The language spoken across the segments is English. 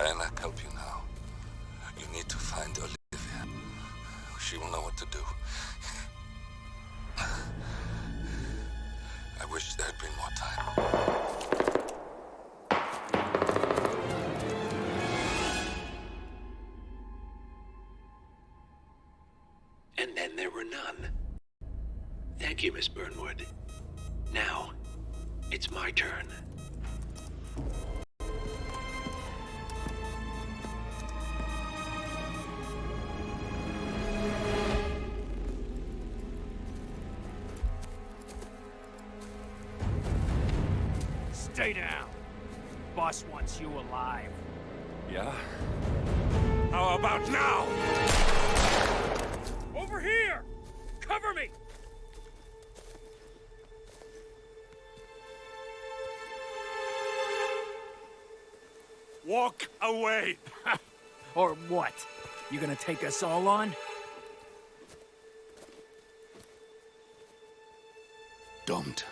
cannot help you now. You need to find Olivia. She will know what to do. I wish there had been more time. And then there were none. Thank you, Miss Burnwood. Now, it's my turn. Stay down. Boss wants you alive. Yeah? How about now? Over here! Cover me! Walk away! Or what? You gonna take us all on? Don't.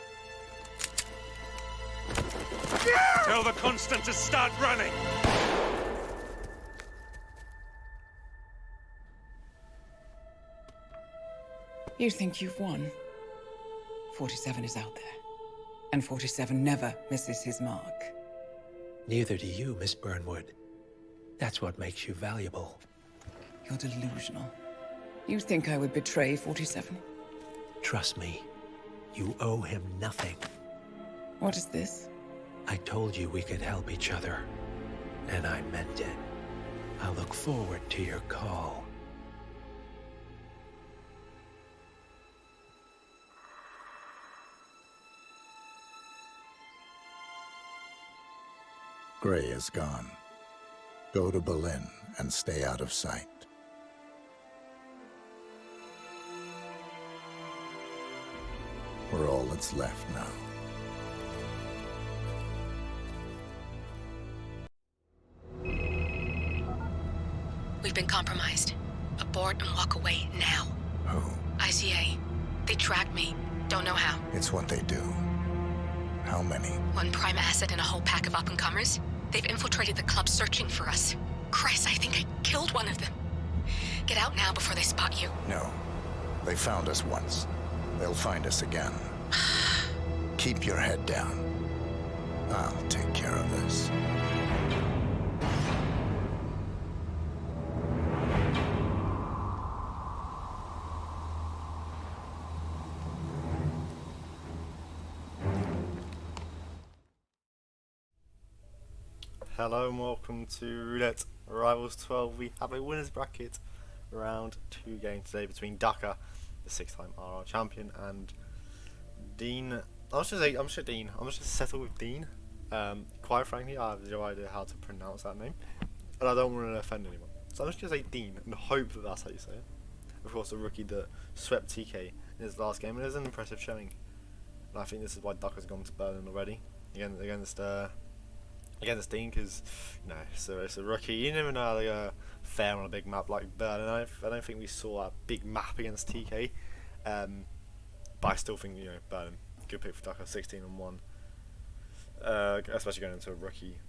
Tell the Constant to start running! You think you've won? 47 is out there. And 47 never misses his mark. Neither do you, Miss Burnwood. That's what makes you valuable. You're delusional. You think I would betray 47? Trust me, you owe him nothing. What is this? I told you we could help each other, and I meant it. I look forward to your call. Gray is gone. Go to Berlin and stay out of sight. We're all that's left now. We've been compromised. Abort and walk away now. Who? ICA. They tracked me. Don't know how. It's what they do. How many? One prime asset and a whole pack of up-and-comers. They've infiltrated the club searching for us. Christ, I think I killed one of them. Get out now before they spot you. No. They found us once. They'll find us again. Keep your head down. I'll take care of this. Hello and welcome to Roulette Rivals 12. We have a winners bracket round 2 game today between Daka, the 6-time RR champion, and Dean. I'm just gonna settle with Dean. Quite frankly, I have no idea how to pronounce that name, and I don't want to offend anyone. So I'm just gonna say Dean and hope that that's how you say it. Of course, a rookie that swept TK in his last game, and it is an impressive showing. And I think this is why Daka's gone to Berlin already against Dean, because it's a rookie. You never know how they're gonna fare on a big map like Berlin. I don't think we saw a big map against TK, but I still think Berlin, good pick for Daka, 16-1. Especially going into a rookie,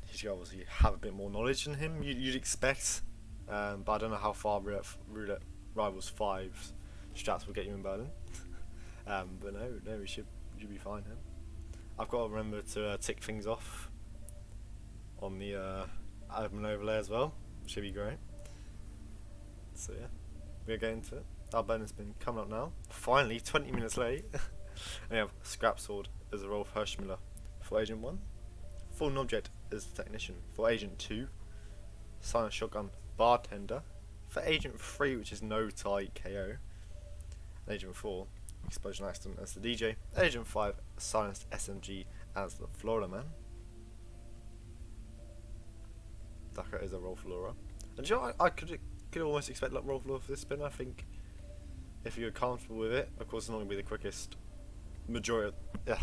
he's got obviously have a bit more knowledge than him. You'd expect, but I don't know how far Roulette Rivals 5's strats will get you in Berlin. But no, we should be fine here. I've got to remember to tick things off on the admin overlay as well. Should be great. So yeah, we'll get into it. Our bonus been coming up now. Finally, 20 minutes late. And we have Scrap Sword as a role for Hirschmiller for Agent 1. Fallen Object as the Technician for Agent 2. Silent Shotgun Bartender for Agent 3, which is No Tie KO. And Agent 4, Explosion Accident as the DJ. Agent 5, Silenced SMG as the Florida Man. Daka is a roll for Laura. And you know, I could almost expect like roll for this spin. I think if you're comfortable with it, of course it's not going to be the quickest majority of,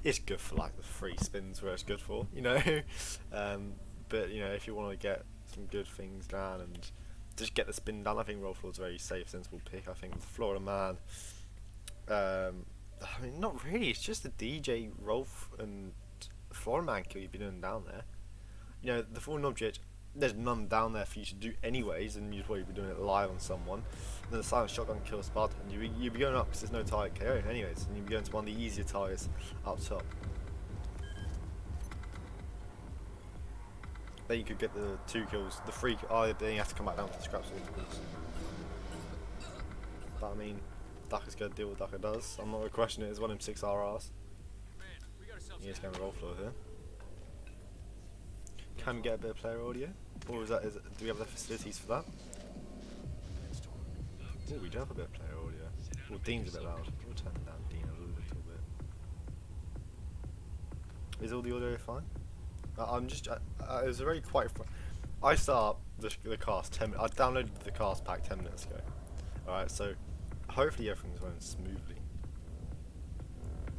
it's good for like the 3 spins where it's good for, but if you want to get some good things done and just get the spin done, I think roll floor is a very safe, sensible pick. I think with Florida Man, I mean not really, it's just the DJ Rolf and Florida Man kill you've been doing down there. you know, the fallen object, there's none down there for you to do anyways, and you'd probably be doing it live on someone. And then the silent shotgun kills Spartan, and you'd be going up because there's no target KO anyways, and you'd be going to one of the easier targets up top. Then you could get the 2 kills, the 3 then you have to come back down to the scraps of course. But I mean, Ducker's gonna deal what Ducker does. I'm not gonna question it, it's 1 in 6 RRs. He's going to roll floor here. Can we get a bit of player audio? Or do we have the facilities for that? Oh, we do have a bit of player audio. Well, Dean's a bit loud. We'll turn down Dean a little bit. Is all the audio fine? It was a very quiet. I start the cast 10. I downloaded the cast pack 10 minutes ago. Alright, so hopefully everything's going smoothly.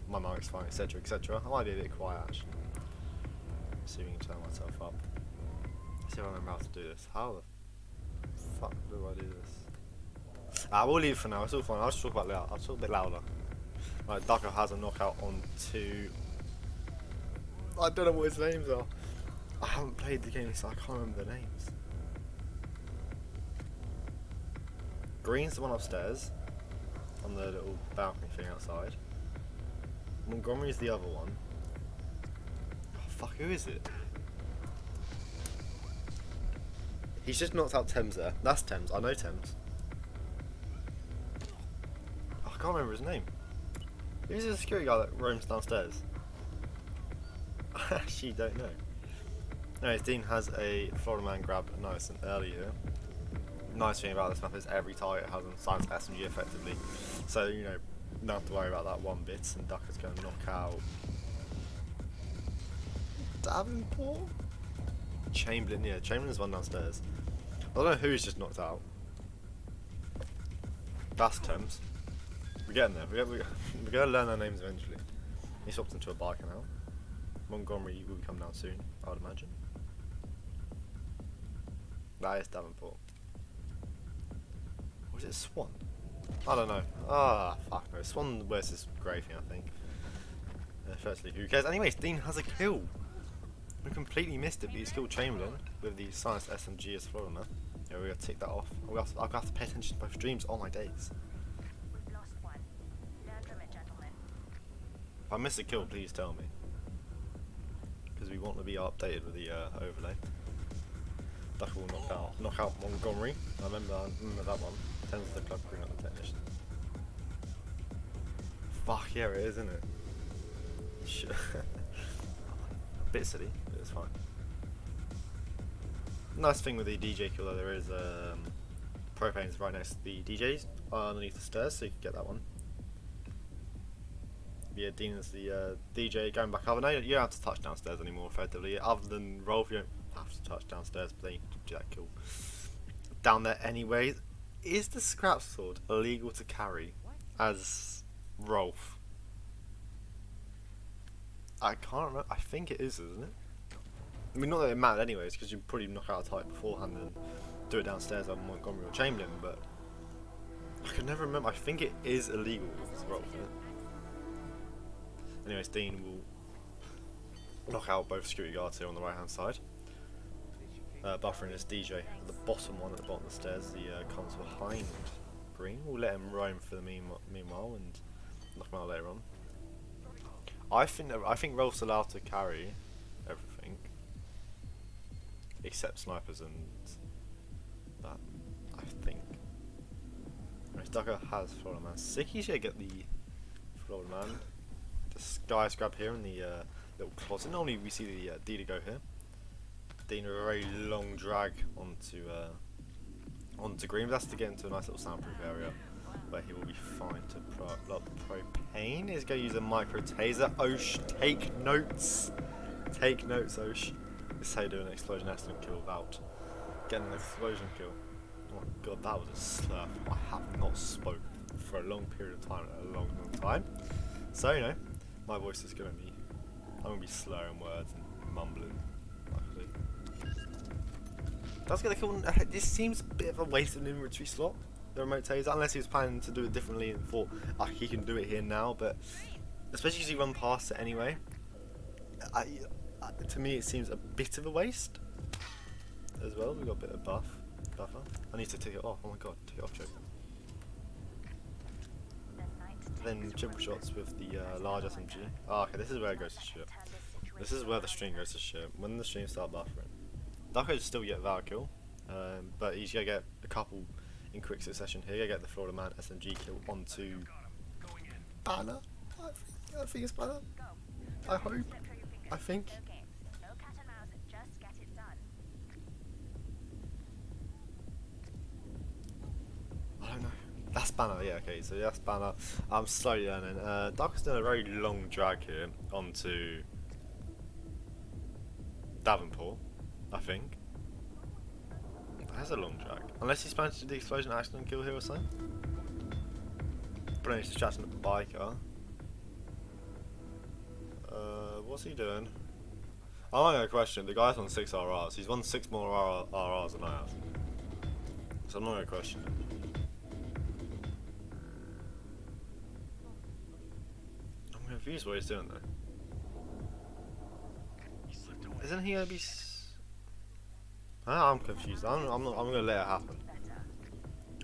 My mic's fine, etc, etc. I might be a bit quiet actually. See if we can turn myself up. See if I remember how to do this. How the fuck do I do this? We'll leave it for now, it's all fine. I'll just talk about loud. I'll talk a bit louder. Right, Ducker has a knockout onto, I don't know what his names are. I haven't played the game, so I can't remember the names. Green's the one upstairs on the little balcony thing outside. Montgomery's the other one. Oh, fuck, who is it? He's just knocked out Thames there. That's Thames. I know Thames. Oh, I can't remember his name. Who's the security guy that roams downstairs? I actually don't know. Anyways, Dean has a Florida man grab nice and early here. Nice thing about this map is every target has a silenced SMG effectively. So, you know, don't have to worry about that one bit, and Ducker's going to knock out Davenport? Chamberlain, yeah, Chamberlain's one downstairs. I don't know who's just knocked out. That's Thames. We're getting there, we're going to learn our names eventually. He swapped into a bike now. Montgomery will come down soon, I would imagine. That is Davenport. Or is it Swan? I don't know. Ah, fuck no. Swan versus Gravy, I think. Firstly, who cares? Anyways, Dean has a kill. We completely missed it, but he's killed Chamberlain with the silenced SMG as Florida. Yeah, we're going to tick that off. I'll have to pay attention to both streams all my days. If I miss a kill, please tell me. Because we want to be updated with the overlay. Ducker will knock out Montgomery. I remember that one. 10's the club green up the technician. Fuck yeah, it is, isn't it? A bit silly, but it's fine. Nice thing with the DJ kill though, there is propane's right next to the DJs underneath the stairs, so you can get that one. Yeah, Dean is the DJ going back up. No, you don't have to touch downstairs anymore effectively. Other than Rolf, you don't have to touch downstairs, but then you can do that kill down there anyway. Is the scrap sword illegal to carry as Rolf? I can't remember. I think it is, isn't it? I mean, not that it mattered anyways, because you'd probably knock out a type beforehand and do it downstairs on Montgomery or Chamberlain, but I can never remember. I think it is illegal as Rolf. Anyways, Dean will knock out both security guards here on the right hand side. Buffering is DJ, the bottom one at the bottom of the stairs. He comes behind Green. We'll let him roam for the meanwhile and knock him out later on. I think Rolf's allowed to carry everything except snipers and that. I think. Ducker has Florida Man. Sicky's gonna get the Florida Man. This guy's grab here in the little closet. Normally we see the Dealer go here. Dean with a very long drag onto Green, but that's to get into a nice little soundproof area where he will be fine to blood propane. He's going to use a micro taser. Osh, take notes. Take notes, Osh. This is how you do an explosion accident kill without getting an explosion kill. Oh my god, that was a slurp. I have not spoken for a long period of time, a long time. So, you know, my voice is going to be, I'm going to be slurring words and mumbling. Let's get the kill. This seems a bit of a waste of an inventory slot, the remote taser, unless he was planning to do it differently and thought, he can do it here now, but especially because he run past it anyway. to me it seems a bit of a waste as well. We've got a bit of buffer. I need to take it off. Oh my god, take it off, joke. Then triple shots with the large SMG. Oh, okay, this is where it goes to shit. This is where the stream goes to shit. When the stream start buffering. Dark could still get Val kill, but he's gonna get a couple in quick succession here. Gonna get the Florida Man SMG kill onto Banner. I think it's Banner. I hope. I think. I don't know. That's Banner, yeah, okay, so that's Banner. I'm slowly learning. Dark has done a very long drag here onto Davenport, I think. That's a long drag. Unless he's managed to do the explosion accident kill here or something. But he's distracting the biker. What's he doing? I'm not gonna question. The guy's on 6 RRs. He's won 6 more RRs than I have. So I'm not gonna question him. I'm confused what he's doing though. Isn't he gonna be? I'm confused. I'm gonna let it happen.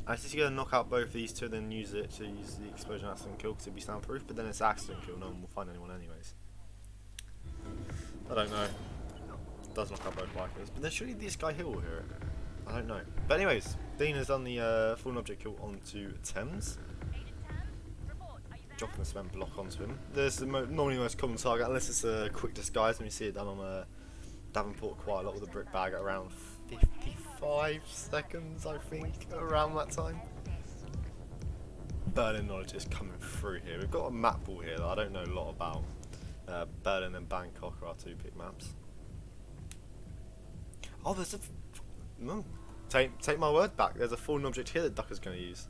I think he's gonna knock out both these two, then use it to use the explosion accident kill because it'd be soundproof. But then it's accident kill. No one will find anyone anyways. I don't know. It does knock out both bikers, but then surely this guy here will hear it. I don't know. But anyways, Dean has done the full object kill onto Thames. Dropping the cement block onto him. There's the normally the most common target, unless it's a quick disguise, and you see it done on Davenport quite a lot with a brick bag at around 55 seconds, I think, around that time. Berlin knowledge is coming through here. We've got a map ball here that I don't know a lot about. Berlin and Bangkok are our 2 pick maps. Oh, there's a... No. Take my word back. There's a fallen object here that Ducker's going to use.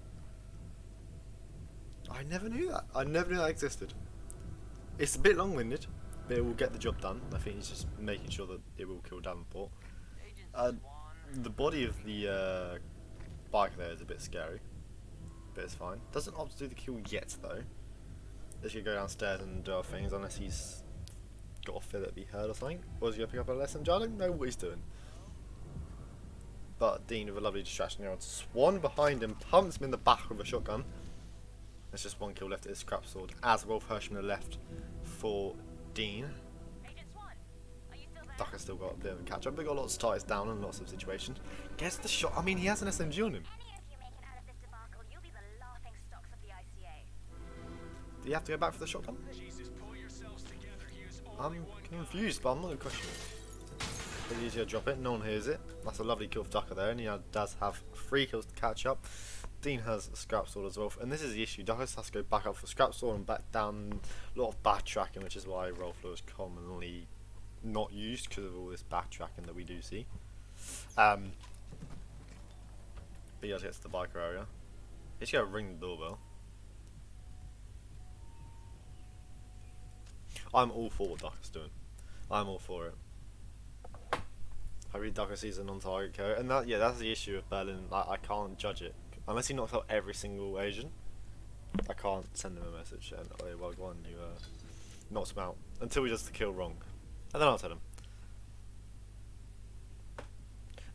I never knew that. I never knew that existed. It's a bit long-winded, but it will get the job done. I think he's just making sure that it will kill Davenport. The body of the bike there is a bit scary, but it's fine. Doesn't opt to do the kill yet though. He should go downstairs and do other things unless he's got a fear that be heard or something. Or is he going to pick up a lesson? I don't know what he's doing. But Dean with a lovely distraction here onto Swan behind him, pumps him in the back with a shotgun. There's just 1 kill left at his scrap sword as Rolf Hirschman left for Dean. Ducker's still got a bit of a catch up. They've got lots of targets down and lots of situations. Gets the shot. I mean, he has an SMG on him. Do you have to go back for the shotgun? I'm confused, but I'm not going to question it. It's easier to drop it. No one hears it. That's a lovely kill for Ducker there, and he does have 3 kills to catch up. Dean has a scrap sword as well, and this is the issue. Ducker has to go back up for scrap sword and back down. A lot of backtracking, which is why roll floor is commonly not used because of all this backtracking that we do see. But he does get to the biker area. He's going to ring the doorbell. I'm all for what Ducker's doing. I'm all for it. I read Ducker sees a non-target kill, and that's the issue with Berlin. I can't judge it unless he knocks out every single Asian. I can't send him a message and well go on, you knocks him out until he does the kill wrong, and then I'll tell him.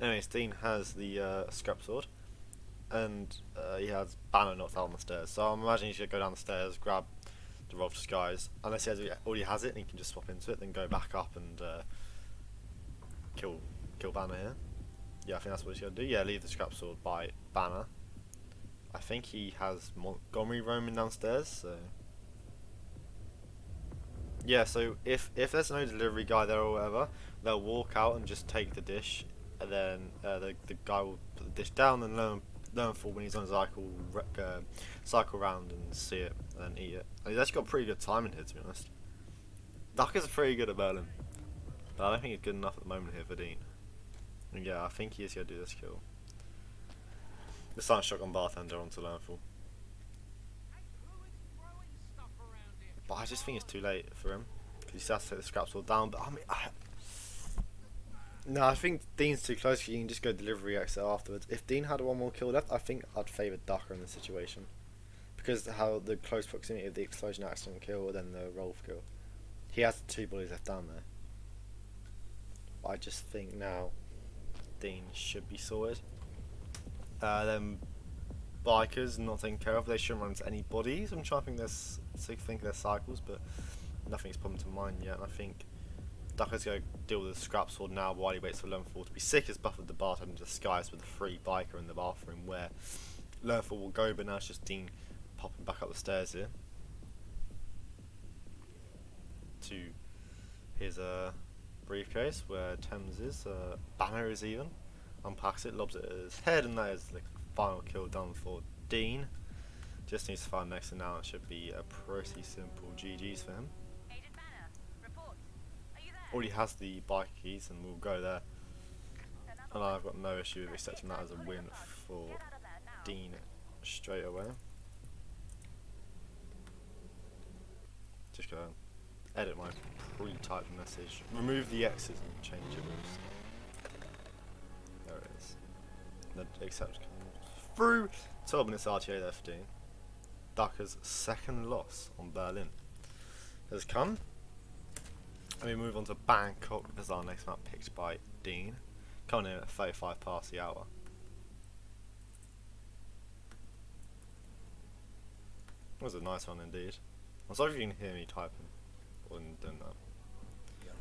Anyways, Dean has the scrap sword, and he has Banner knocked out on the stairs. So I'm imagining he should go down the stairs, grab the Rolf disguise, unless he already has it, and he can just swap into it, then go back up and kill Banner here. Yeah, I think that's what he's going to do. Yeah, leave the scrap sword by Banner. I think he has Montgomery roaming downstairs, so... Yeah, so if there's no delivery guy there or whatever, they'll walk out and just take the dish, and then the guy will put the dish down and learn for when he's on his cycle round and see it and eat it. And he's actually got pretty good timing here, to be honest. Ducker's pretty good at Berlin, but I don't think it's good enough at the moment here for Dean. And yeah, I think he is going to do this kill. The silent shotgun bartender onto Landfall. But I just think it's too late for him because he still has to take the scrap sword down. But I mean, no, I think Dean's too close. You can just go delivery exit afterwards. If Dean had 1 more kill left, I think I'd favour Ducker in this situation because how the close proximity of the explosion accident kill and then the Rolf kill. He has 2 bodies left down there. I just think now Dean should be sorted. Them bikers not taken care of, they shouldn't run into any bodies. I'm trying to think their cycles, but nothing's popped to mind yet. And I think Ducker's going to deal with the scrap sword now while he waits for Learnfall to be sick as Buffett the bartender disguised with the free biker in the bathroom where Learnfall will go, but now it's just Dean popping back up the stairs here to his briefcase where Thames is. Banner is even. Unpacks it, lobs it at his head, and that is the final kill done for Dean. Just needs to find next, and now it should be a pretty simple GG's for him. Already has the bike keys, and we'll go there. And I've got no issue with accepting that as a win for Dean straight away. Just go edit my pre-typed message, remove the X's and change it with. There it is. The accept comes through. 12 minutes RTA there for Dean. Ducker's second loss on Berlin has come. And we move on to Bangkok as our next map picked by Dean. Coming in at 35 past the hour. That was a nice one indeed. I'm sorry if you can hear me typing or doing that.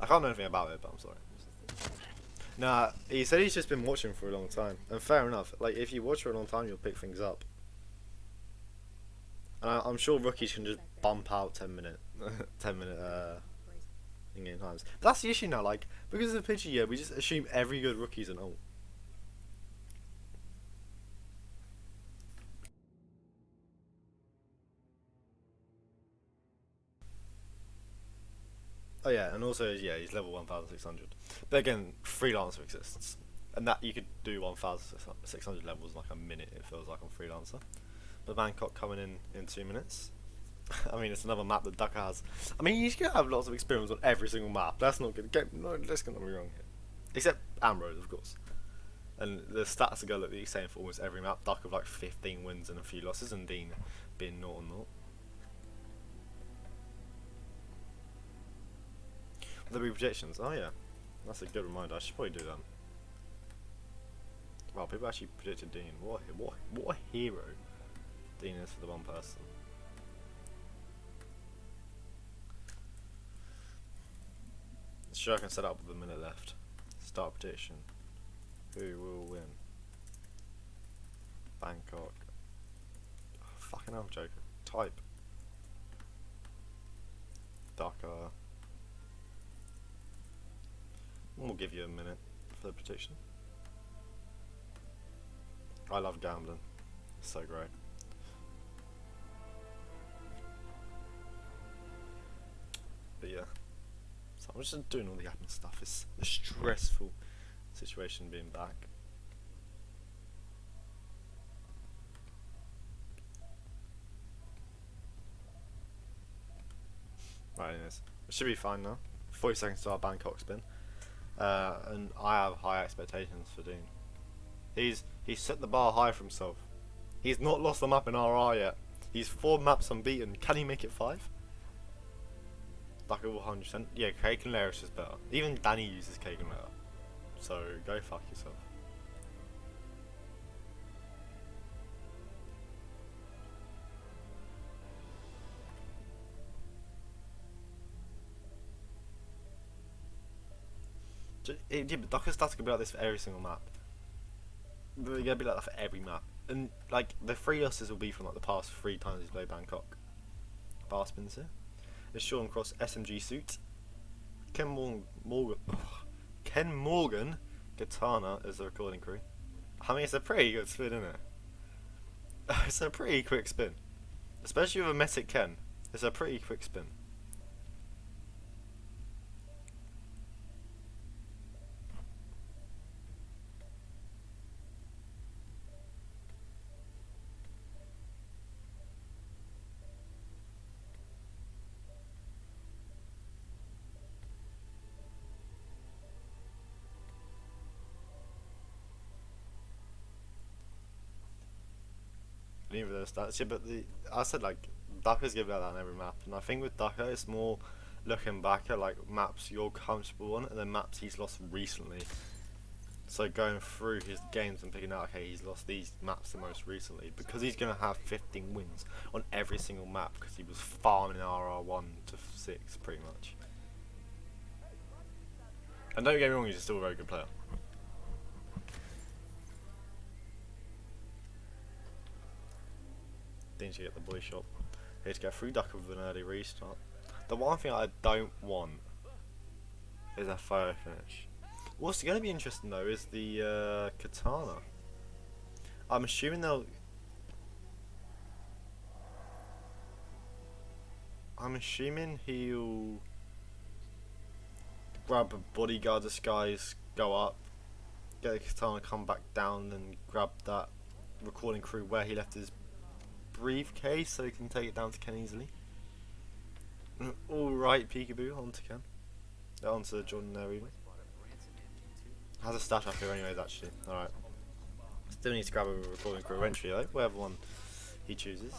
I can't know anything about it, but I'm sorry. Nah, he said he's just been watching for a long time, and fair enough. Like, if you watch for a long time, you'll pick things up. And I'm sure rookies can just bump out 10-minute, 10-minute in-game times. But that's the issue now. Like, because of the picture year, we just assume every good rookie's an ult. Oh yeah, and also yeah, he's level 1,600. But again, freelancer exists, and that you could do 1,600 levels in like a minute. It feels like on freelancer. But Bangkok coming in 2 minutes. I mean, it's another map that Ducker has. I mean, he's gonna have lots of experience on every single map. That's not good. Let's get me wrong here. Except Ambrose, of course. And the stats are gonna look the same for almost every map. Duck with like 15 wins and a few losses, and Dean being 0-0. Will there be projections? Oh yeah, that's a good reminder. I should probably do that. Wow, people actually predicted Dean. What a hero Dean is for the one person. Sure, I can set up with a minute left. Start prediction. Who will win? Bangkok. Oh, fucking hell, Joker. Type. Dhaka. We'll give you a minute for the prediction. I love gambling. It's so great. But yeah. So I'm just doing all the admin stuff. It's a stressful situation being back. Right, anyways. It should be fine now. 40 seconds to our Bangkok spin. And I have high expectations for Dean. He's set the bar high for himself. He's not lost the map in RR yet. He's 4 maps unbeaten. Can he make it 5? Like 100%. Yeah, Cake and Lair is just better. Even Danny uses Cake and Lair. So go fuck yourself. Yeah, but Docker stats could be like this for every single map. They're gonna be like that for every map. And like the 3 losses will be from like the past 3 times he's played Bangkok. Bar spins here. It's Sean Cross SMG suit. Ken Morgan Katana is the recording crew. I mean, it's a pretty good spin, isn't it? It's a pretty quick spin. Especially with a Metic Ken. It's a pretty quick spin. Neither of those stats, yeah, but I said like Ducker's give like that on every map, and I think with Ducker it's more looking back at like maps you're comfortable on and then maps he's lost recently. So going through his games and picking out, okay, he's lost these maps the most recently, because he's going to have 15 wins on every single map because he was farming RR1 to 6 pretty much. And don't get me wrong, he's still a very good player. Didn't you get the boy shot? Here to get through Ducker with an early restart. The one thing I don't want is a photo finish. What's going to be interesting though is the katana. I'm assuming they'll... I'm assuming he'll grab a bodyguard disguise, go up, get the katana, come back down and grab that recording crew where he left his briefcase so he can take it down to Ken easily. Alright, peekaboo, onto Ken. Onto Jordan there, really. Has a stash up here anyways, actually. Alright. Still needs to grab a recording crew entry, though, whatever one he chooses.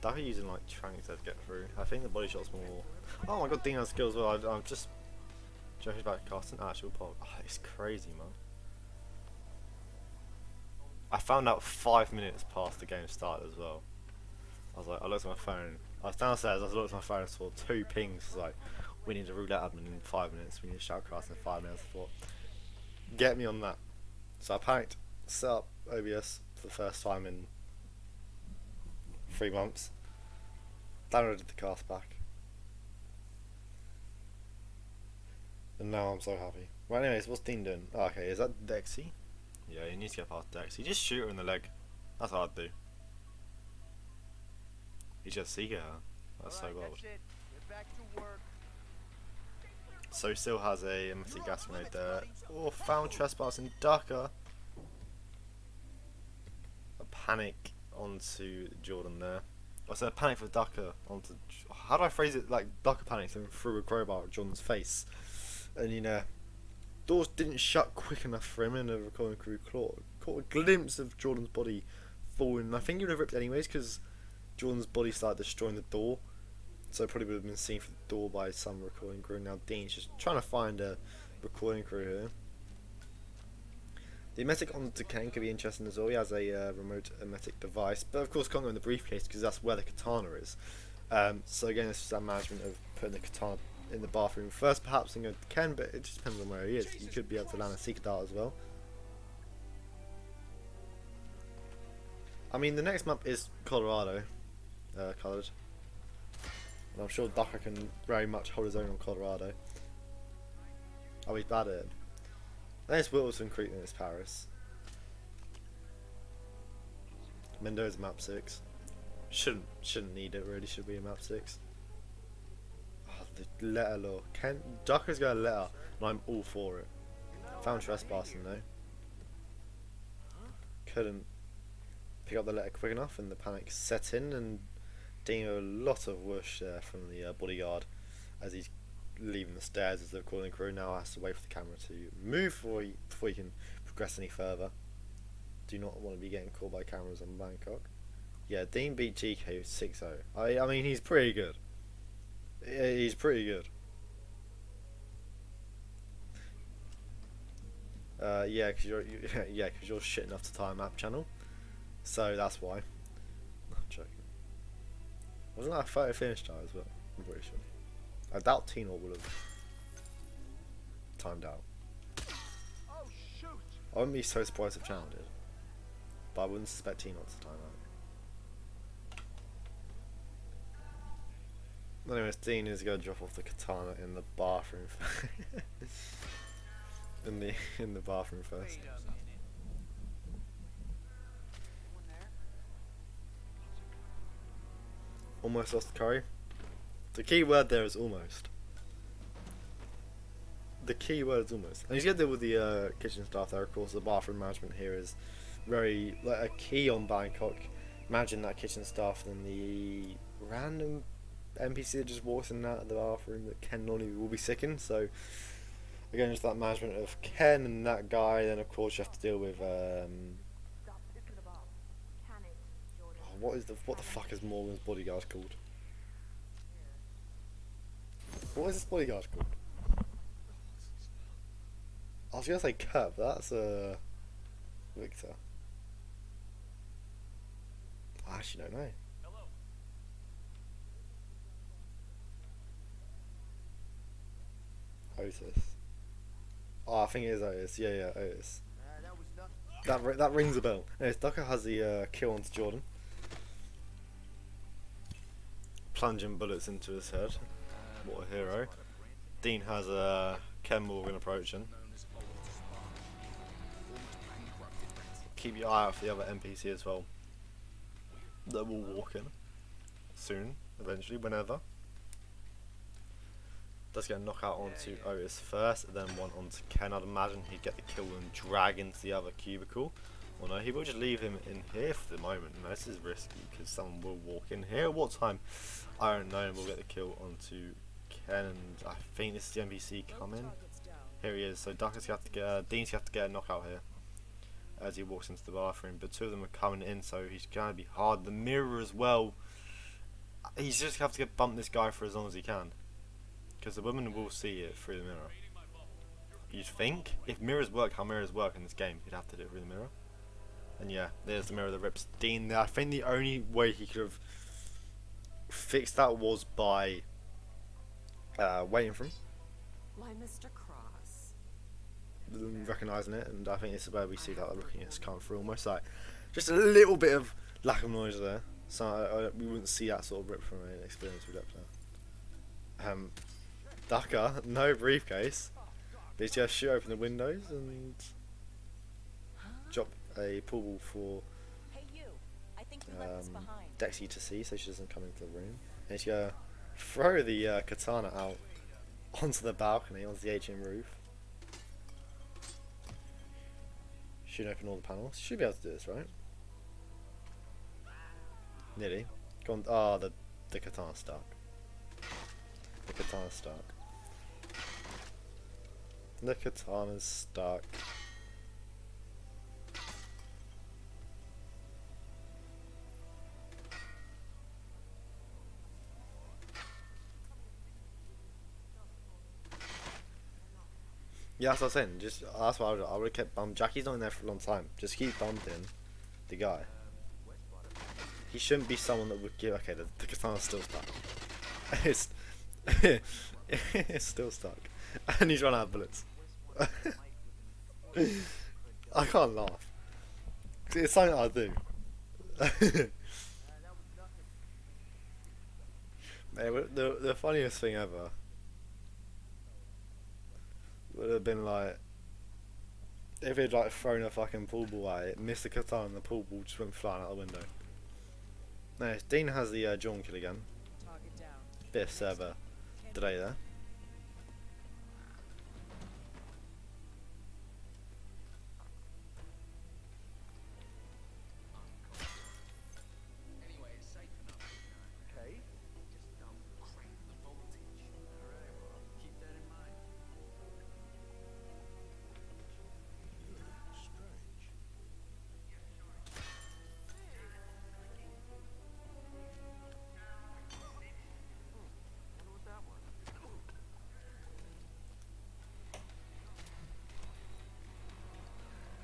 Ducker using like tranks to get through. I think the body shot's more. Oh my god, Dean has skills as well. I'm just joking about casting actual pop. Oh, it's crazy, man. I found out 5 minutes past the game started as well. I was like, I looked at my phone. I was downstairs. I looked at my phone and saw 2 pings. It's like, we need a roulette admin in 5 minutes. We need a shoutcast in 5 minutes. I thought, get me on that. So I panicked, set up OBS for the first time in 3 months. Downloaded the cast back. And now I'm so happy. Well, anyways, what's Dean doing? Oh, okay, is that Dexy? Yeah, he needs to get past Dexy. Just shoot her in the leg. That's what I'd do. He's just Seeker her. That's so bold. So he still has a empty gas grenade there. Oh, found trespassing Ducker. A panic onto Jordan there. I said a panic for Ducker onto... How do I phrase it? Like, Ducker panicked and threw a crowbar at Jordan's face. And, you know, doors didn't shut quick enough for him, and a recording crew caught a glimpse of Jordan's body falling. I think he would have ripped anyways, because Jordan's body started destroying the door. So it probably would have been seen through the door by some recording crew. Now Dean's just trying to find a recording crew here. The emetic onto Ken could be interesting as well. He has a remote emetic device, but of course can't go in the briefcase because that's where the katana is. So again, it's just that management of putting the katana in the bathroom first, perhaps, and go to Ken, but it just depends on where he is. You could be able to land a secret dart as well. I mean, the next map is Colorado, coloured. And I'm sure Ducker can very much hold his own on Colorado. Oh, he's bad at it. Then it's Wilson Creek and it's Paris. Mendoza map 6. Shouldn't need it really, should be a map 6. Oh, the letter law. Ducker's got a letter and I'm all for it. Found trespassing though. Couldn't pick up the letter quick enough and the panic set in, and Dean a lot of whoosh there from the bodyguard as he's leaving the stairs as the recording crew now has to wait for the camera to move before he can progress any further. Do not want to be getting caught by cameras on Bangkok. Yeah, Dean beat GK 6-0. I mean, he's pretty good. He's pretty good. Yeah, because you're shit enough to tie a map channel. So that's why. I'm joking. Wasn't that a photo finish tie as well? I'm pretty sure. I doubt Tino would have timed out. I wouldn't be so surprised if Channel did, but I wouldn't suspect Tino to time out. Anyways, Dean is going to drop off the katana in the bathroom. in the bathroom first. Almost lost the curry. The key word there is almost. The key word is almost. And he's going to deal with the kitchen staff there. Of course, the bathroom management here is very like a key on Bangkok. Imagine that kitchen staff and the random NPC that just walks in and out of the bathroom that Ken Lonnie will be sick in. So again, just that management of Ken and that guy. Then of course you have to deal with what the fuck is Morgan's bodyguard called? What is this bodyguard called? I was gonna say Kurt, but that's Victor. I actually don't know. Otis. Oh, I think it is Otis. Yeah, Otis. That rings a bell. Anyways, Ducker has the kill onto Jordan. Plunging bullets into his head. What a hero. Dean has Ken Morgan approaching. Keep your eye out for the other NPC as well. That will walk in. Soon, eventually, whenever. Does get a knockout onto Otis first, then one onto Ken. I'd imagine he'd get the kill and drag into the other cubicle. Well, no, he will just leave him in here for the moment. No, this is risky because someone will walk in here. At what time? I don't know. And we'll get the kill onto Ken, and I think this is the NPC coming. Here he is. So Ducker's got to get, Dean's got to get a knockout here as he walks into the bathroom. But two of them are coming in, so he's gonna be hard. The mirror as well. He's just gonna have to get bump this guy for as long as he can, because the woman will see it through the mirror. You'd think if mirrors work how mirrors work in this game, he'd have to do it through the mirror. And yeah, there's the mirror that rips Dean there. I think the only way he could have fixed that was by waiting for him. Why, Mr. Cross? Recognising it, and I think this is where we see that looking at come through almost like just a little bit of lack of noise there. So we wouldn't see that sort of rip from an experience with that. Ducker, no briefcase. They just shoot open the windows and drop a pool ball for Dexy to see, so she doesn't come into the room. And she's gonna throw the katana out onto the balcony, onto the atrium roof. Shoot open all the panels. Should be able to do this, right? Nearly. Gone. Ah, the katana's stuck. The katana's stuck. The katana's stuck. Yeah, that's what I was saying. Just that's what I would have kept bumping. Jackie's not in there for a long time. Just keep bumping the guy. He shouldn't be someone that would give. Okay, the katana's still stuck. It's it's still stuck, and he's run out of bullets. I can't laugh. It's something I do. The funniest thing ever would have been like if he'd like thrown a fucking pool ball at it, missed the katana, and the pool ball just went flying out the window. No, Dean has the John kill again. Bit of server delay there.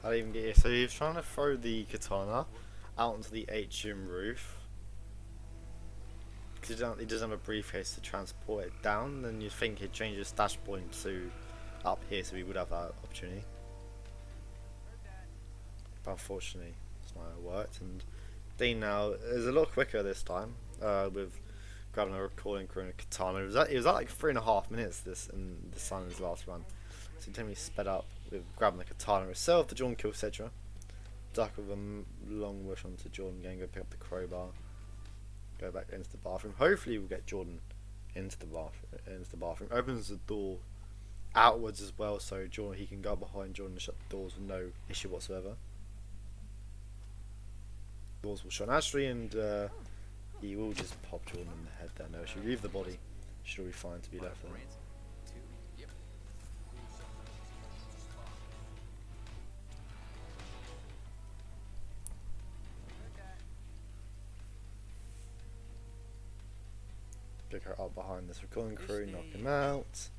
I didn't even get here. So he was trying to throw the katana out onto the atrium roof. Because he doesn't have a briefcase to transport it down, then you'd think he'd change his stash point to up here so he would have that opportunity. But unfortunately, it's not how it worked. And Dean now is a lot quicker this time with grabbing a recording crew and a katana. It was at like 3.5 minutes this time in his last run. So he definitely sped up with grabbing the katana itself, the Jordan kill Cedra. Duck with a long rush onto Jordan again, go pick up the crowbar, go back into the bathroom. Hopefully we'll get Jordan into the bathroom. Opens the door outwards as well, so Jordan, he can go behind Jordan and shut the doors with no issue whatsoever. Doors will shut naturally, and he will just pop Jordan in the head there. No issue. Leave the body. Should all be fine to be left there. Pick her up behind this recording crew, knock him out.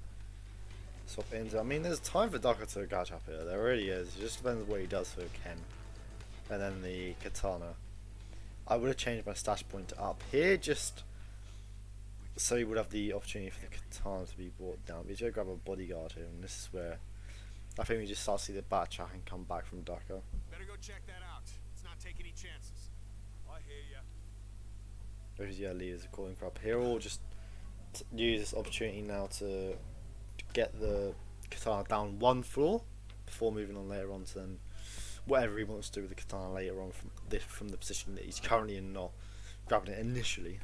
Swap into. I mean, there's time for Docker to catch up here. There really is. It just depends what he does for Ken. And then the katana. I would have changed my stash point up here just so he would have the opportunity for the katana to be brought down. We just grab a bodyguard here, and this is where I think we just start to see the backtrack and come back from Docker. Better go check that out. Let's not take any chances. I hear ya. Because yeah, leaders are calling for up here, or just use this opportunity now to get the katana down one floor before moving on later on to then whatever he wants to do with the katana later on from the position that he's currently in, not grabbing it initially.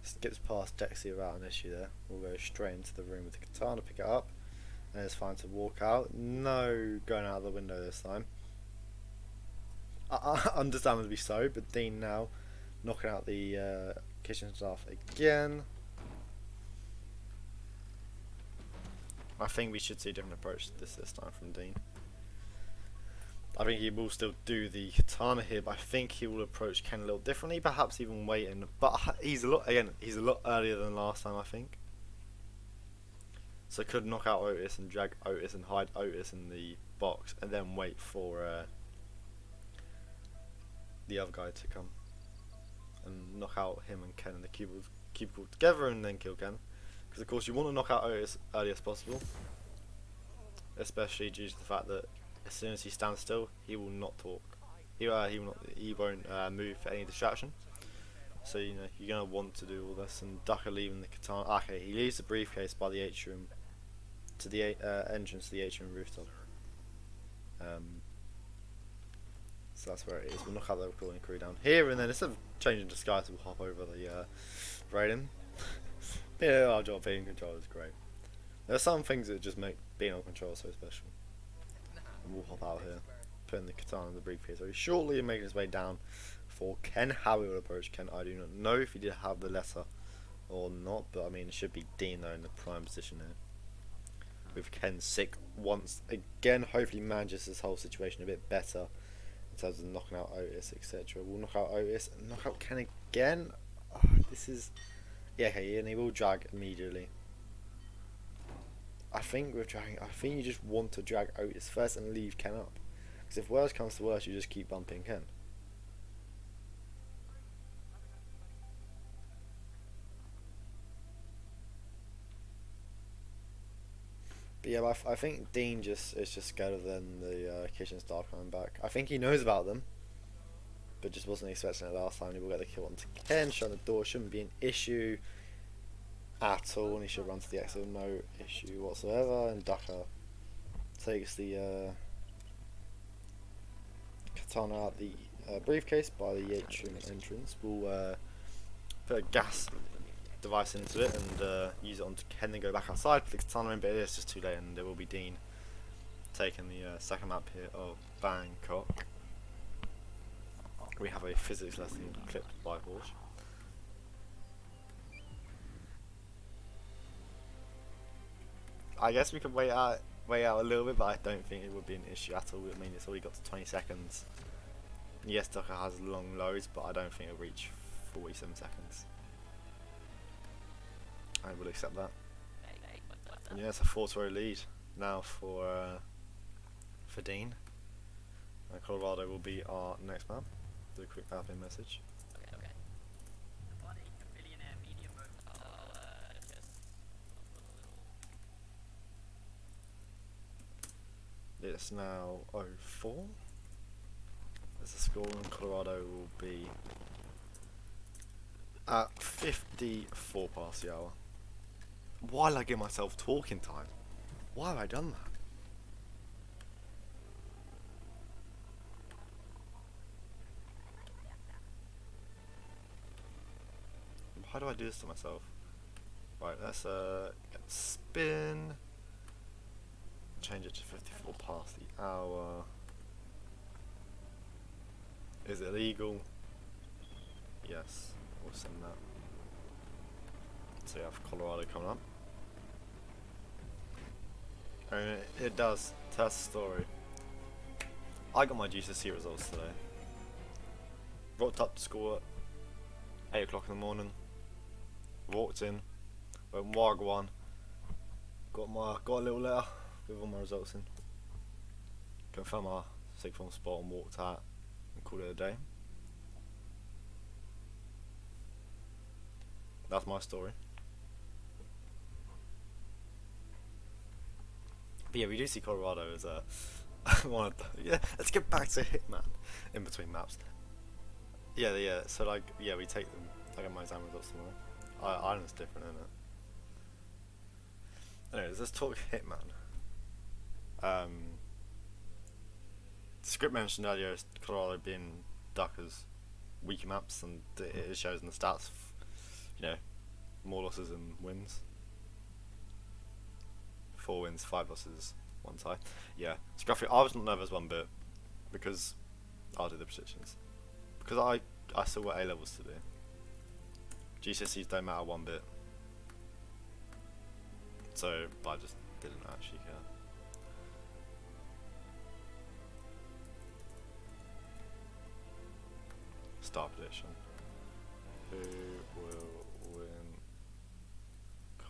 Skips past Dexy without an issue there. We'll go straight into the room with the katana, pick it up, and it's fine to walk out. No going out of the window this time. Understandably so, but Dean now knocking out the kitchen staff again. I think we should see a different approach to this time from Dean. I think he will still do the katana here, but I think he will approach Ken a little differently, perhaps even waiting. But he's a lot earlier than last time, I think. So could knock out Otis and drag Otis and hide Otis in the box, and then wait for the other guy to come and knock out him and Ken in the cubicle together, and then kill Ken. Because of course you want to knock out Otis early as possible, especially due to the fact that as soon as he stands still, he will not talk. He won't move for any distraction. So you know you're gonna want to do all this. And Ducker leaving the katana. Okay, he leaves the briefcase by the atrium to the entrance to the atrium rooftop. So that's where it is. We'll knock out the recording crew down here, and then instead of changing disguise, we'll hop over the Raiden. Yeah, our job being in control is great. There are some things that just make being on control so special. And we'll hop out here, putting the katana in the briefcase very shortly and making his way down for Ken. How he will approach Ken, I do not know if he did have the letter or not, but I mean it should be Dean though in the prime position here. With Ken sick once again, hopefully manages this whole situation a bit better in terms of knocking out Otis, etc. We'll knock out Otis and knock out Ken again. Oh, this is okay, and he will drag immediately. I think you just want to drag Otis first and leave Ken up. Because if worse comes to worse, you just keep bumping Ken. But yeah, I think Dean is just scared than the kitchen staff coming back. I think he knows about them, but just wasn't expecting it last time. He will get the kill onto Ken, shut the door, shouldn't be an issue at all, and he should run to the exit, no issue whatsoever. And Ducker takes the katana out the briefcase by the atrium entrance. We'll put a gas device into it and use it onto Ken and go back outside, put the katana in, but it is just too late, and there will be Dean taking the second map here of Bangkok. We have a physics lesson clipped by Horse. I guess we could wait out a little bit, but I don't think it would be an issue at all. I mean, it's already got to 20 seconds. Yes, Ducker has long loads, but I don't think it'll reach 47 seconds. I will accept that. And yeah, it's a 4-0 lead now for Dean. And Colorado will be our next map. Do a quick admin message. It's now 04. As the score in Colorado will be at 54 past the hour. Why did I give myself talking time? Why have I done that? Why do I do this to myself? Right, let's get the spin. Change it to 54 past the hour. Is it legal? Yes, we'll send that. So you have Colorado coming up. And it does. That's the story. I got my GCSE results today. Rocked up to school at 8 o'clock in the morning. Walked in, went Wagwan. Got a little letter with all my results in. Confirmed my sixth form spot and walked out and called it a day. That's my story. But yeah, we do see Colorado as one of the, yeah. Let's get back to Hitman in between maps. Yeah. So like, yeah, we take them. I get my exam results tomorrow. Ireland's different, isn't it? Anyways, let's talk Hitman. The script mentioned earlier is Colorado being Duckers weaker maps, and it shows in the stats. You know, more losses than wins. 4 wins, 5 losses, 1 tie. Yeah, Scruffy, I was not nervous one bit because I'll do the predictions. Because I still got A levels to do. GCSEs don't matter one bit. So I just didn't actually care. Star prediction. Who will win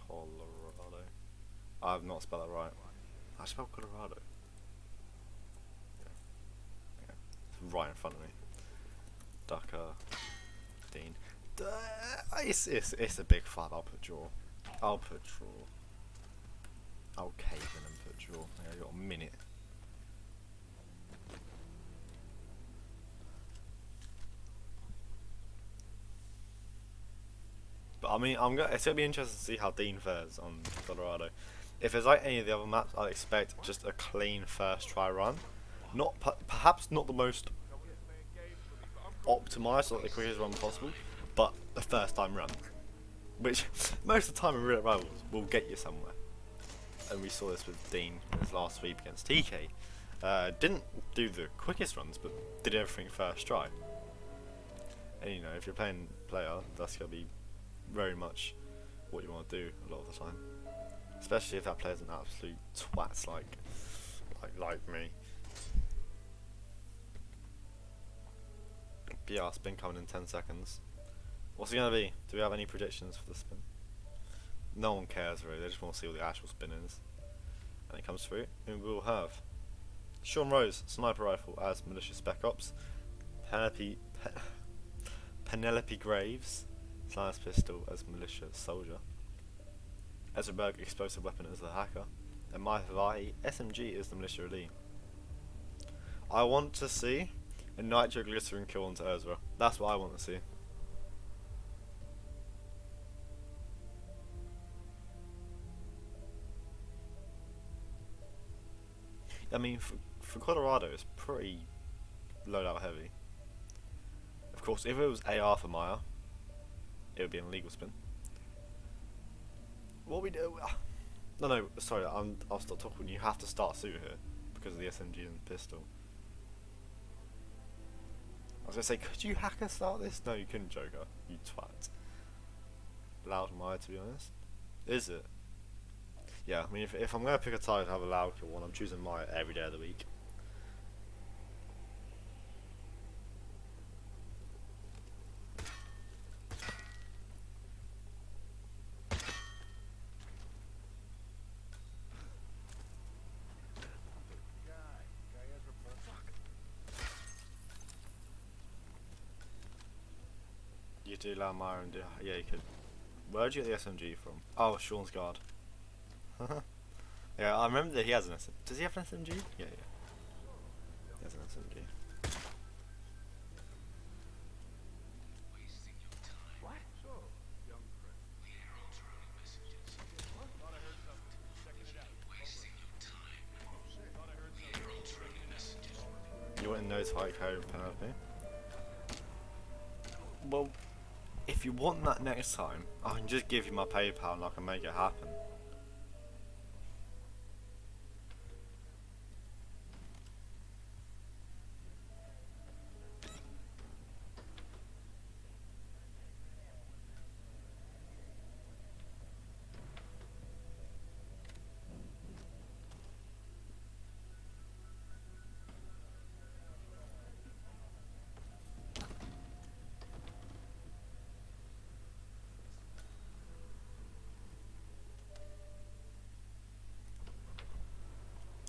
Colorado? I have not spelled that right. I spelled Colorado. Yeah. It's right in front of me. Ducker. Dean. It's a big 5. I'll put draw. I'll cave in and put draw. I got a minute. But I mean, it's gonna be interesting to see how Dean fares on Colorado. If it's like any of the other maps, I'd expect just a clean first try run. Not perhaps not the most optimised or the quickest run possible, but a first time run, which most of the time in Roulette Rivals will get you somewhere. And we saw this with Dean in his last sweep against TK. Didn't do the quickest runs, but did everything first try. And you know, if you're playing player, that's gonna be very much what you want to do a lot of the time. Especially if that player's an absolute twat like me. But yeah, spin coming in 10 seconds. What's it gonna be? Do we have any predictions for the spin? No one cares really, they just want to see what the actual spin is. And it comes through, and we'll have Sean Rose, Sniper Rifle as Militia Spec Ops, Penelope Graves, Science Pistol as Militia Soldier, Ezra Berg, Explosive Weapon as the Hacker, and Mai Hawaii, SMG as the Militia Elite. I want to see a nitroglycerin kill onto Ezra. That's what I want to see. I mean, for Colorado, it's pretty loadout heavy. Of course, if it was AR for Maya, it would be an illegal spin. What we do? No, sorry, I'll stop talking. You have to start suit here because of the SMG and the pistol. I was gonna say, could you hacker start this? No, you couldn't, Joker. You twat. Loud Maya, to be honest. Is it? Yeah, I mean, if I'm gonna pick a target to have a loud kill one, I'm choosing Maya every day of the week. You do loud Maya and do, yeah, you could. Where'd you get the SMG from? Oh, Sean's guard. Yeah, I remember that he has an SMG. Does he have an SMG? Yeah. He has an SMG. You wouldn't know to hike home, Penelope? Well, if you want that next time, I can just give you my PayPal and I can make it happen.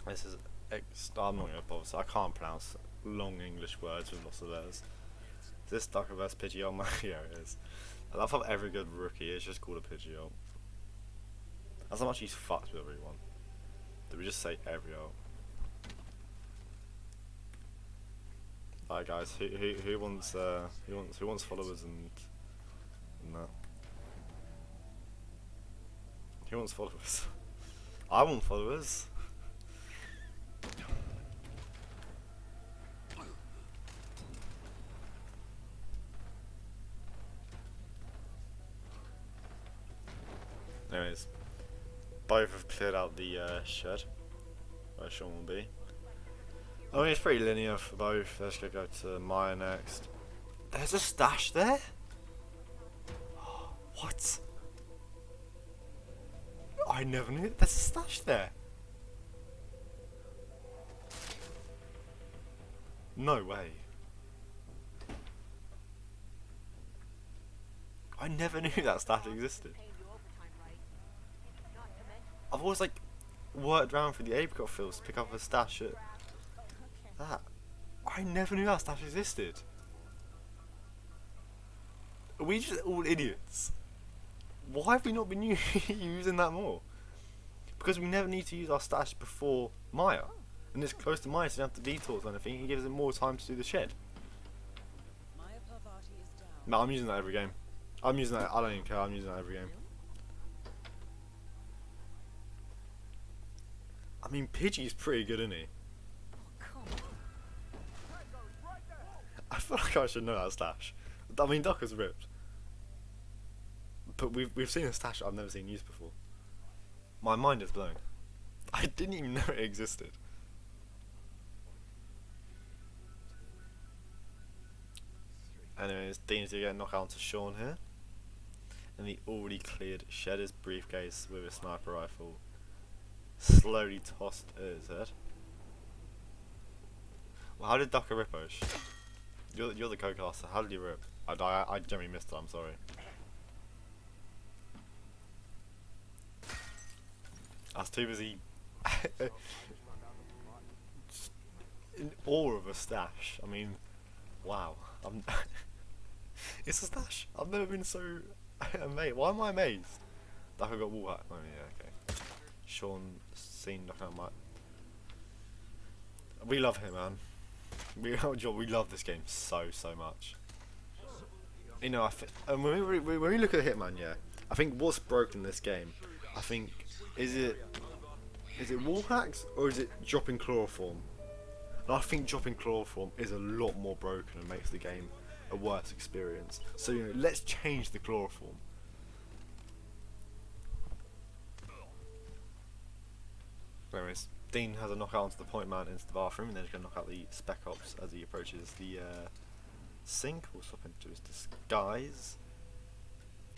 This is I'm not going to bother, so I can't pronounce long English words with lots of letters. Is this Ducker vs Pidgeot? Yeah, it is. I love how every good rookie is just called a Pidgeot. That's how much he's fucked with everyone. Did we just say everyone? Alright guys, who wants followers and that? Who wants followers? I want followers. Anyways, both have cleared out the shed where Sean will be. I mean, it's pretty linear for both. Let's go to Maya next. There's a stash there? What? I never knew there's a stash there. No way. I never knew that stash existed. I've always like worked around through the apricot fields to pick up a stash at that. I never knew that stash existed. Are we just all idiots? Why have we not been using that more? Because we never need to use our stash before Maya. And it's close to Maya, so you don't have to detours or anything. It gives it more time to do the shed. No, I'm using that every game. I'm using that, I don't even care, I'm using that every game. I mean, Pidgey's pretty good, isn't he? I feel like I should know that stash. I mean, Ducker's ripped. But we've seen a stash I've never seen used before. My mind is blown. I didn't even know it existed. Anyways, Dean's gonna get knocked out to Sean here. And he already cleared Shedder's briefcase with a sniper rifle. Slowly tossed at his head. Well, how did Ducker rip, Osh? You're the co-caster. How did you rip? I generally missed it. I'm sorry. I was too busy just in awe of a stash. I mean, wow. It's a stash. I've never been so amazed. Why am I amazed? Ducker got wall hack. Oh yeah, okay. Sean seen knocking out my. We love him, man. We love this game so much. You know, and when we look at Hitman, yeah, I think what's broken this game, I think is it wall hacks or is it dropping chloroform? And I think dropping chloroform is a lot more broken and makes the game a worse experience. So you know, let's change the chloroform. Anyways, Dean has a knockout onto the point man into the bathroom, and then he's going to knock out the Spec Ops as he approaches the sink. We'll swap into his disguise.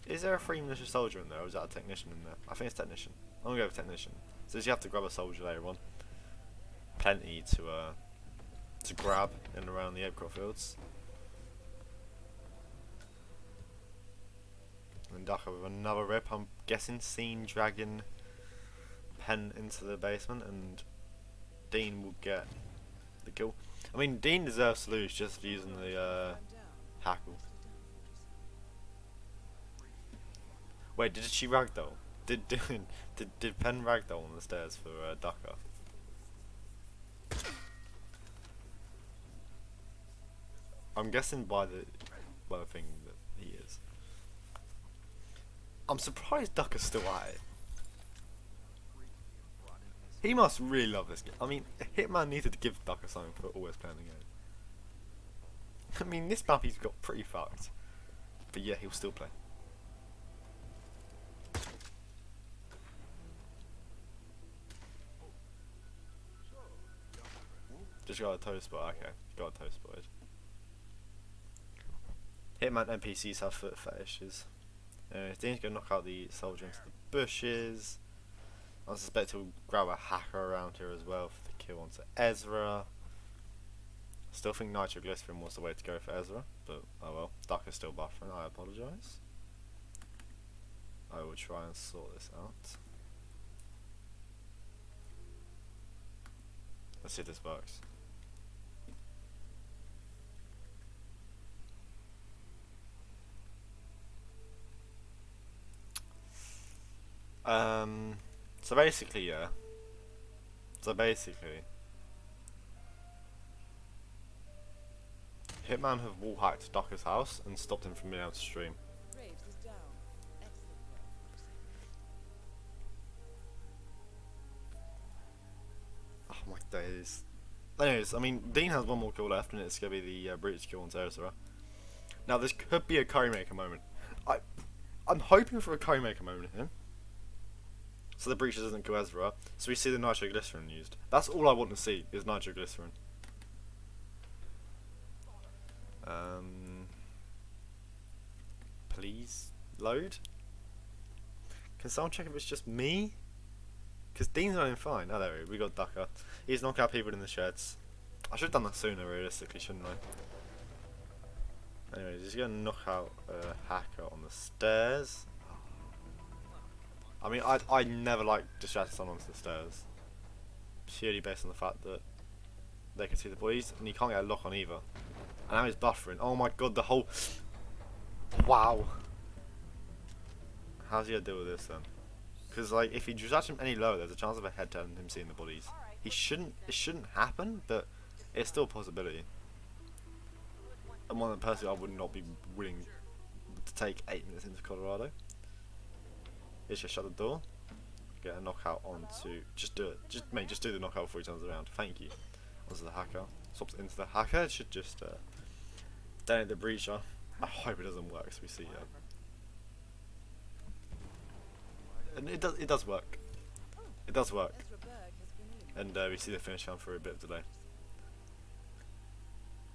Is there a free militia soldier in there, or is that a technician in there? I think it's technician. I'm going to go with technician. So you have to grab a soldier later on. Plenty to grab in and around the apricot fields. And Ducker with another rip, I'm guessing, seen dragging Pen into the basement, and Dean will get the kill. I mean, Dean deserves to lose just for using the hackle. Wait, did she ragdoll? Did Pen ragdoll on the stairs for Ducker? I'm guessing by the thing that he is. I'm surprised Ducker's still at it. He must really love this game. I mean, Hitman needed to give Ducker something for always playing the game. I mean, this map he's got pretty fucked. But yeah, he'll still play. Just got a toe spot. Okay, got a toe spotted. Hitman NPCs have foot fetishes. Dean's gonna knock out the soldier into the bushes. I suspect he'll grab a hacker around here as well for the kill onto Ezra. Still think nitroglycerin was the way to go for Ezra, but oh well. Duck is still buffering, I apologise. I will try and sort this out. Let's see if this works. So basically, yeah. Hitman have wall-hacked Ducker's house and stopped him from being able to stream. Oh my days. Anyways, I mean, Dean has one more kill left, and it's going to be the British kill on Ezra. Now, this could be a curry maker moment. I'm hoping for a curry maker moment here. So the breaches doesn't kill Ezra, so we see the nitroglycerin used. That's all I want to see, is nitroglycerin. Please load. Can someone check if it's just me? Because Dean's running fine. Oh, there we got Ducker. He's knocking out people in the sheds. I should have done that sooner, realistically, shouldn't I? Anyways, he's going to knock out a hacker on the stairs. I mean, I never like distracting someone onto the stairs. Purely based on the fact that they can see the boys, and you can't get a lock on either. And now he's buffering. Oh my god, the whole... Wow. How's he gonna deal with this then? Because like, if you distract him any lower, there's a chance of a head turn and him seeing the bodies. It shouldn't happen, but it's still a possibility. And one personally I would not be willing to take 8 minutes into Colorado. Is just shut the door, get a knockout onto, just do it, just do the knockout before he turns around, thank you. Onto the hacker, swaps into the hacker, it should just detonate the breacher. I hope it doesn't work, so we see and it does work, and we see the finish line for a bit of delay.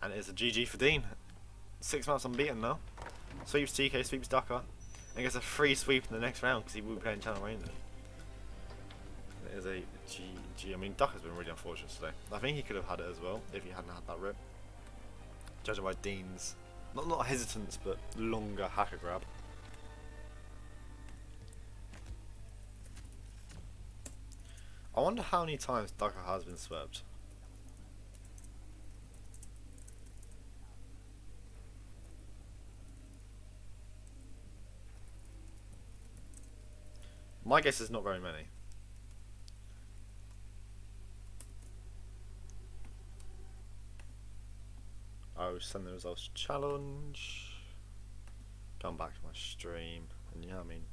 And it's a GG for Dean, 6 months unbeaten now, sweeps TK, sweeps Ducker. And gets a free sweep in the next round because he will be playing Channel Ranger. It is a GG. I mean, Duck has been really unfortunate today. I think he could have had it as well if he hadn't had that rip. Judging by Dean's, not hesitance, but longer hacker grab. I wonder how many times Ducker has been swept. My guess is not very many. I will send the results challenge. Come back to my stream, and yeah, I mean,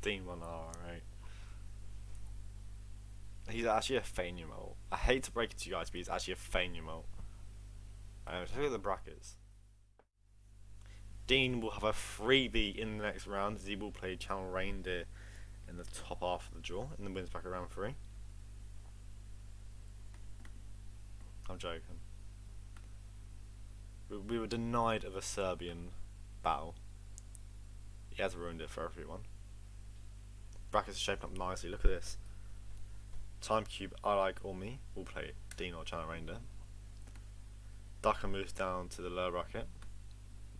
Dean 1 hour, right? He's actually a Fania mole. I hate to break it to you guys, but he's actually a Fania mole. Look at the brackets. Dean will have a freebie in the next round as he will play Channel Reindeer in the top half of the draw and then wins back around 3. I'm joking. We were denied of a Serbian battle. He has ruined it for everyone. Brackets are shaping up nicely, look at this. Time Cube, I Like or Me will play Dean or Channel Reindeer. Ducker moves down to the lower bracket.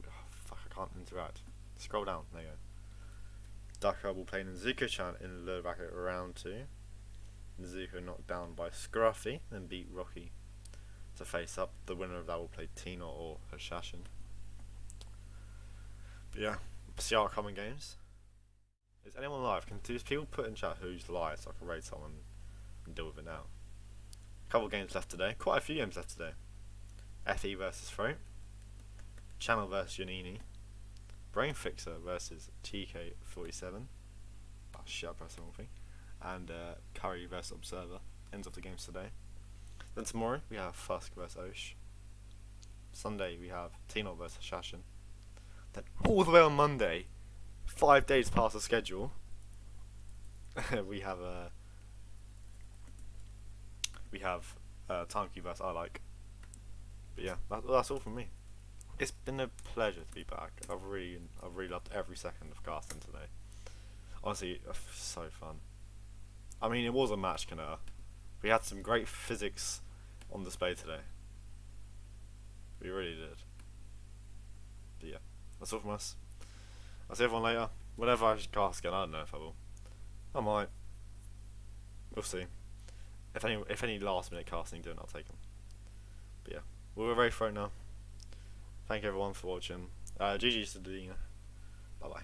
Oh, fuck, I can't interact. Scroll down, there you go. Ducker will play Nezuko-chan in the lower bracket round 2. Nezuko knocked down by Scruffy, then beat Rocky to face up. The winner of that will play Tina or Hashashin. But yeah, see our common games. Is anyone live? Can people put in chat who's live so I can raid someone and deal with it now? Couple games left today. Quite a few games left today. FE versus Throat. Channel versus Janini. Brain Fixer versus TK47. Oh shit, I pressed the wrong thing. and Curry vs Observer. Ends of the games today. Then tomorrow we have Fusk vs Osh. Sunday we have Tino vs Shashin. Then all the way on Monday, 5 days past the schedule, we have Timekey vs I Like. But yeah, that's all from me. It's been a pleasure to be back. I've really loved every second of casting today. Honestly, so fun. I mean, it was a match, Canada. We had some great physics on display today. We really did. But yeah, that's all from us. I'll see everyone later. Whenever I cast again, I don't know if I will. I might. We'll see. If any last minute casting do it, I'll take them. But yeah, we're very thrown now. Thank you everyone for watching. GG's to Dean. Bye bye.